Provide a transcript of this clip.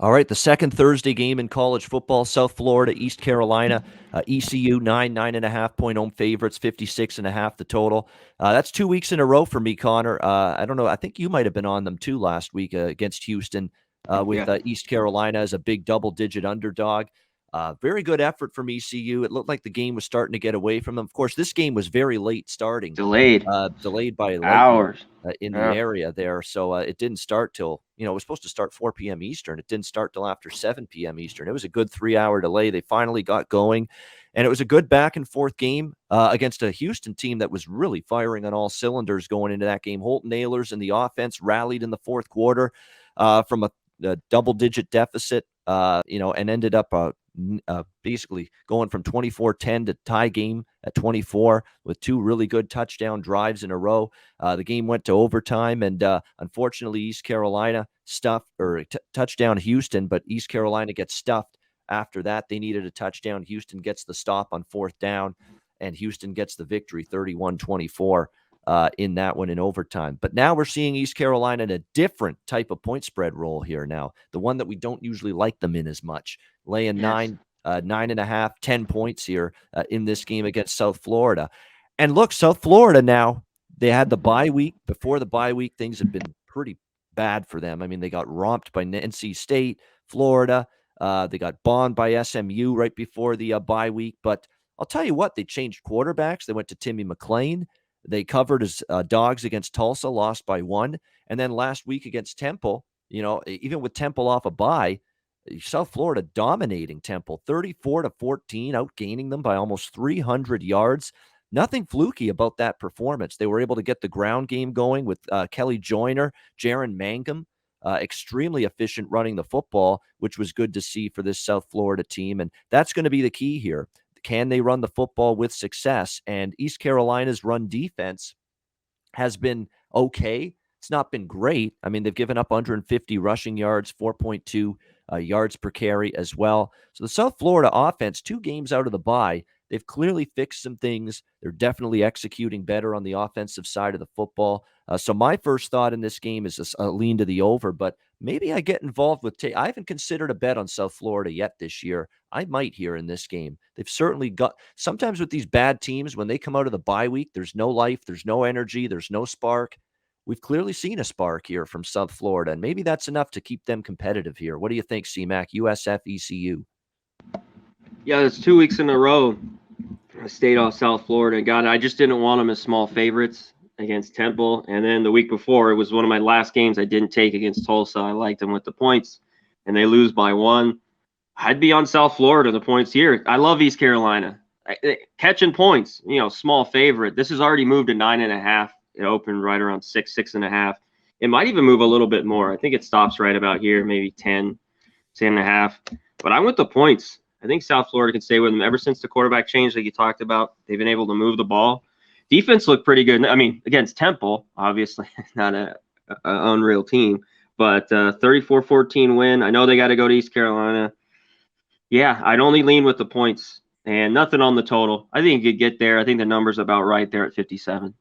All right, the second Thursday game in college football, South Florida, East Carolina, ECU, 9.5 point home favorites, 56.5 the total. That's 2 weeks in a row for me, Connor. I don't know. I think you might have been on them too last week against Houston with Yeah, East Carolina as a big double-digit underdog. Very good effort from ECU. It looked like the game was starting to get away from them. Of course, this game was very late starting, delayed delayed by lightning hours. in the Yeah, area there. So it didn't start till, it was supposed to start 4 p.m. Eastern. It didn't start till after 7 p.m. Eastern. It was a good 3-hour delay. They finally got going, and it was a good back and forth game against a Houston team that was really firing on all cylinders going into that game. Holton Ahlers and the offense rallied in the fourth quarter from a double-digit deficit, and ended up basically going from 24-10 to tie game at 24 with two really good touchdown drives in a row. The game went to overtime, and unfortunately, East Carolina touchdown Houston, but East Carolina gets stuffed. After that, they needed a touchdown. Houston gets the stop on fourth down, and Houston gets the victory 31-24 in that one in overtime. But now we're seeing East Carolina in a different type of point spread role here now, the one that we don't usually like them in as much, laying yes. 9.5, 10 points here in this game against South Florida. And look, South Florida now, they had the bye week. Before the bye week, things have been pretty bad for them. I mean, they got romped by NC State, Florida. They got bombed by SMU right before the bye week. But I'll tell you what, they changed quarterbacks. They went to Timmy McClain. They covered as dogs against Tulsa, lost by 1. And then last week against Temple, even with Temple off a bye, South Florida dominating Temple 34-14, outgaining them by almost 300 yards. Nothing fluky about that performance. They were able to get the ground game going with Kelly Joyner, Jaron Mangum, extremely efficient running the football, which was good to see for this South Florida team. And that's going to be the key here. Can they run the football with success? And East Carolina's run defense has been okay. It's not been great. I mean, they've given up 150 rushing yards, 4.2 yards per carry as well. So the South Florida offense, 2 games out of the bye, they've clearly fixed some things. They're definitely executing better on the offensive side of the football. So my first thought in this game is a lean to the over, but maybe I get involved with I haven't considered a bet on South Florida yet this year. I might here in this game. They've certainly got – sometimes with these bad teams, when they come out of the bye week, there's no life, there's no energy, there's no spark. We've clearly seen a spark here from South Florida, and maybe that's enough to keep them competitive here. What do you think, CMAC, USF, ECU? Yeah, it's 2 weeks in a row. I stayed off South Florida. God, I just didn't want them as small favorites against Temple. And then the week before, it was one of my last games I didn't take against Tulsa. I liked them with the points, and they lose by 1. I'd be on South Florida, the points here. I love East Carolina. Catching points, small favorite. This has already moved to 9.5. It opened right around 6.5. It might even move a little bit more. I think it stops right about here, maybe 10.5. But I went the points. I think South Florida can stay with them. Ever since the quarterback change that you talked about, they've been able to move the ball. Defense looked pretty good. I mean, against Temple, obviously, not an unreal team. But 34-14 win. I know they got to go to East Carolina. Yeah, I'd only lean with the points and nothing on the total. I think you could get there. I think the number's about right there at 57.